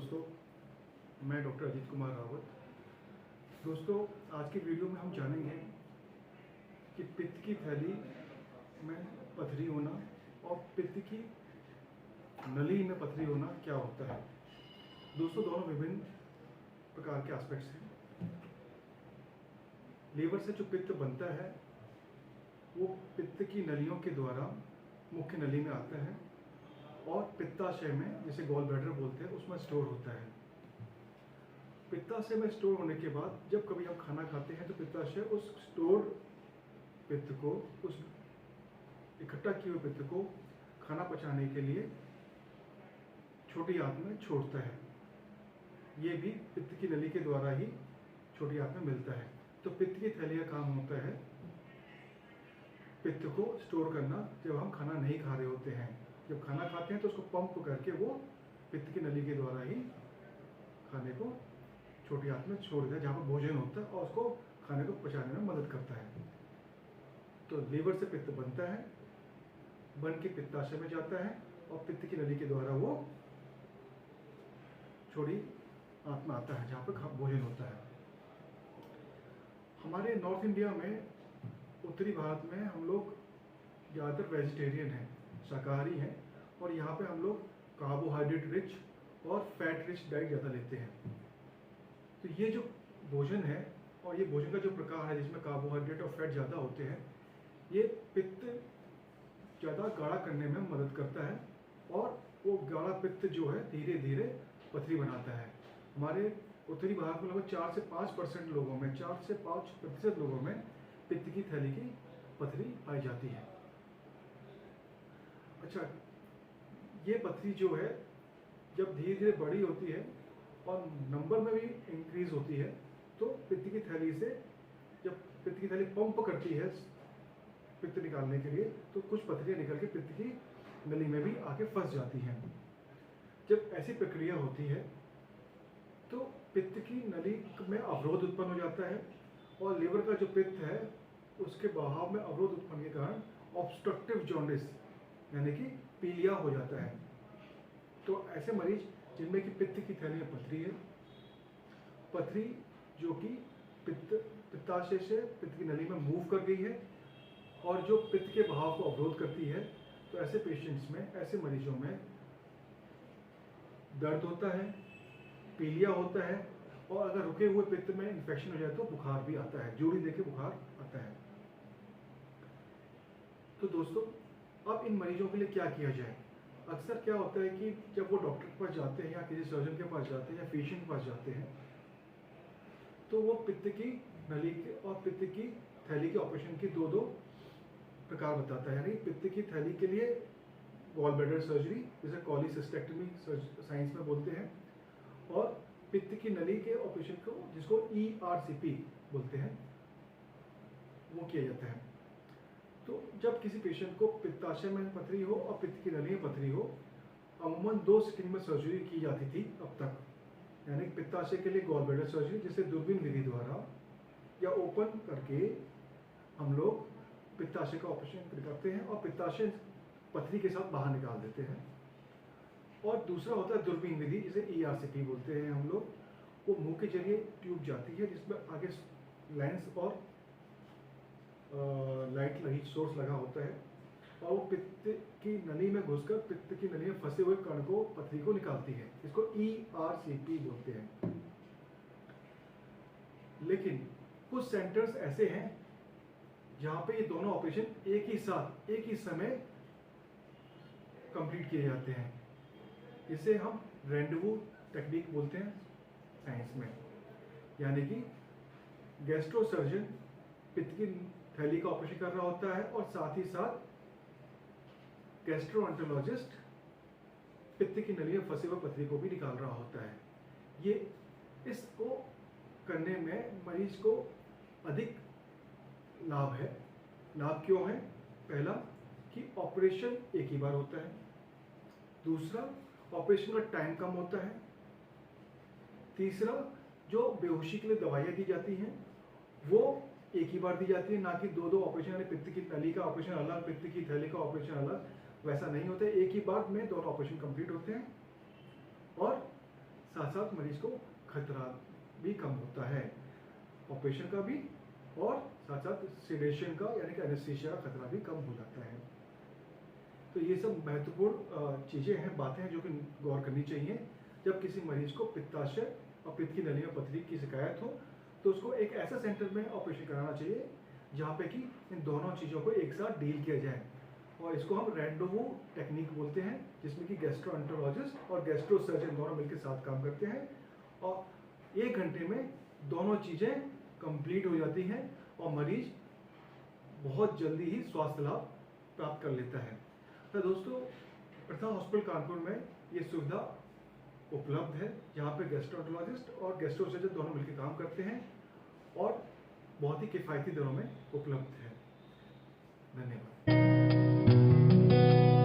दोस्तों, मैं डॉक्टर अजीत कुमार रावत। दोस्तों, आज की वीडियो में हम जानेंगे कि पित्त की थैली में पथरी होना और पित्त की नली में पथरी होना क्या होता है। दोस्तों, दोनों विभिन्न प्रकार के एस्पेक्ट्स हैं। लीवर से जो पित्त बनता है वो पित्त की नलियों के द्वारा मुख्य नली में आता है और पित्ताशय में, जिसे गॉल ब्लैडर बोलते हैं, उसमें स्टोर होता है। पित्ताशय में स्टोर होने के बाद जब कभी हम खाना खाते हैं तो पित्ताशय उस स्टोर पित्त को, उस इकट्ठा किए हुए पित्त को खाना पचाने के लिए छोटी आंत में छोड़ता है। ये भी पित्त की नली के द्वारा ही छोटी आंत में मिलता है। तो पित्त की थैली का काम होता है पित्त को स्टोर करना जब हम खाना नहीं खा रहे होते हैं। जब खाना खाते हैं तो उसको पंप करके वो पित्त की नली के द्वारा ही खाने को छोटी आंत में छोड़ देता है, जहाँ पर भोजन होता है, और उसको खाने को पचाने में मदद करता है। तो लीवर से पित्त बनता है, बन के पित्ताशय में जाता है और पित्त की नली के द्वारा वो छोटी आंत में आता है, जहाँ पर भोजन होता है। हमारे नॉर्थ इंडिया में, उत्तरी भारत में हम लोग ज़्यादातर वेजिटेरियन हैं, शाकाहारी हैं, और यहाँ पे हम लोग कार्बोहाइड्रेट रिच और फैट रिच डाइट ज़्यादा लेते हैं। तो ये जो भोजन है और ये भोजन का जो प्रकार है जिसमें कार्बोहाइड्रेट और फैट ज़्यादा होते हैं, ये पित्त ज़्यादा गाढ़ा करने में मदद करता है और वो गाढ़ा पित्त जो है धीरे धीरे पथरी बनाता है। हमारे उत्तरी भारत में लगभग 4 से 5% लोगों में, 4 से 5% लोगों में पित्त की थैली की पथरी पाई जाती है। अच्छा, ये पथरी जो है जब धीरे धीरे बड़ी होती है और नंबर में भी इंक्रीज होती है, तो पित्त की थैली से, जब पित्त की थैली पंप करती है पित्त निकालने के लिए, तो कुछ पथरियाँ निकल के पित्त की नली में भी आके फंस जाती हैं। जब ऐसी प्रक्रिया होती है तो पित्त की नली में अवरोध उत्पन्न हो जाता है और लीवर का जो पित्त है उसके बहाव में अवरोध उत्पन्न के कारण ऑब्स्ट्रक्टिव जॉन्डिस यानी कि पीलिया हो जाता है। तो ऐसे मरीज जिनमें कि पित्त की थैली में पथरी है, पथरी जो कि पित्ताशय से पित्त की नली में मूव कर गई है और जो पित्त के बहाव को अवरोध करती है, तो ऐसे पेशेंट्स में, ऐसे मरीजों में दर्द होता है, पीलिया होता है, और अगर रुके हुए पित्त में इन्फेक्शन हो जाए तो बुखार भी आता है, जोड़ी देके बुखार आता है। तो दोस्तों, अब इन मरीजों के लिए क्या किया जाए। अक्सर क्या होता है कि जब वो डॉक्टर के पास जाते हैं या किसी सर्जन के पास जाते हैं या फिजिशियन के पास जाते हैं, तो वो पित्त की नली के और पित्त की थैली के ऑपरेशन की दो प्रकार बताता है। यानी पित्त की थैली के लिए गॉल ब्लैडर सर्जरी, जिसे कॉलीसिस्टेक्टमी साइंस में बोलते हैं, और पित्त की नली के ऑपरेशन को, जिसको ERCP बोलते हैं, वो किया जाता है। तो जब किसी पेशेंट को पित्ताशय में पथरी हो और पित्त की नली में पथरी हो, अमूमन 2 स्टेज में सर्जरी की जाती थी अब तक। यानी पित्ताशय के लिए गॉल ब्लैडर सर्जरी, जिसे दूरबीन विधि द्वारा या ओपन करके हम लोग पित्ताशय का ऑपरेशन करते हैं और पित्ताशय पथरी के साथ बाहर निकाल देते हैं। और दूसरा होता है दूरबीन विधि, जिसे ERCP बोलते हैं हम लोग। वो मुंह के जरिए ट्यूब जाती है जिसमें आगे लेंस और लाइट लगी सोर्स लगा होता है, और वो पित्त की नली में घुसकर पित्त की नली में फंसे हुए कण को, पथरी को निकालती है। इसको ERCP बोलते हैं। लेकिन कुछ सेंटर्स ऐसे हैं जहां पे ये दोनों ऑपरेशन एक ही साथ, एक ही समय कंप्लीट किए जाते हैं। इसे हम रेंडवू टेक्निक बोलते हैं साइंस में। यानी कि गैस्ट्रो सर्जन पित्त की थैली का ऑपरेशन कर रहा होता है और साथ ही साथ गैस्ट्रोएंटरोलॉजिस्ट पित्त की नली में फंसे हुए पथरी को भी निकाल रहा होता है। ये इसको करने में मरीज को अधिक लाभ है। लाभ क्यों है? पहला कि ऑपरेशन एक ही बार होता है। दूसरा, ऑपरेशन का टाइम कम होता है। तीसरा, जो बेहोशी के लिए दवाइयाँ दी जाती हैं वो एक ही बार दी जाती है, ना कि 2 ऑपरेशन, यानी पित्त की नली का ऑपरेशन अलग, पित्त की थैली का ऑपरेशन अलग, वैसा नहीं होता है। एक ही बार में दोनों ऑपरेशन कंप्लीट होते हैं। और साथ साथ मरीज को खतरा भी कम होता है, ऑपरेशन का भी और साथ साथ सेडेशन का यानी कि एनेस्थीसिया का खतरा भी कम हो जाता है। तो ये सब महत्वपूर्ण चीज़ें हैं, बातें हैं जो कि गौर करनी चाहिए जब किसी मरीज को पित्ताशय और पित्त की नली में पथरी की शिकायत हो, तो उसको एक ऐसा सेंटर में ऑपरेशन कराना चाहिए जहाँ पे कि इन दोनों चीज़ों को एक साथ डील किया जाए, और इसको हम रैंडोवो टेक्निक बोलते हैं, जिसमें कि गैस्ट्रोएंटरोलॉजिस्ट और गैस्ट्रो सर्जन दोनों मिलकर साथ काम करते हैं और 1 घंटे में दोनों चीज़ें कंप्लीट हो जाती हैं और मरीज बहुत जल्दी ही स्वास्थ्य लाभ प्राप्त कर लेता है। तो दोस्तों, प्रथा हॉस्पिटल कानपुर में ये सुविधा उपलब्ध है, जहाँ पे गैस्ट्रोएंटरोलॉजिस्ट और गैस्ट्रो सर्जन दोनों मिलकर काम करते हैं और बहुत ही किफ़ायती दरों में उपलब्ध है। धन्यवाद।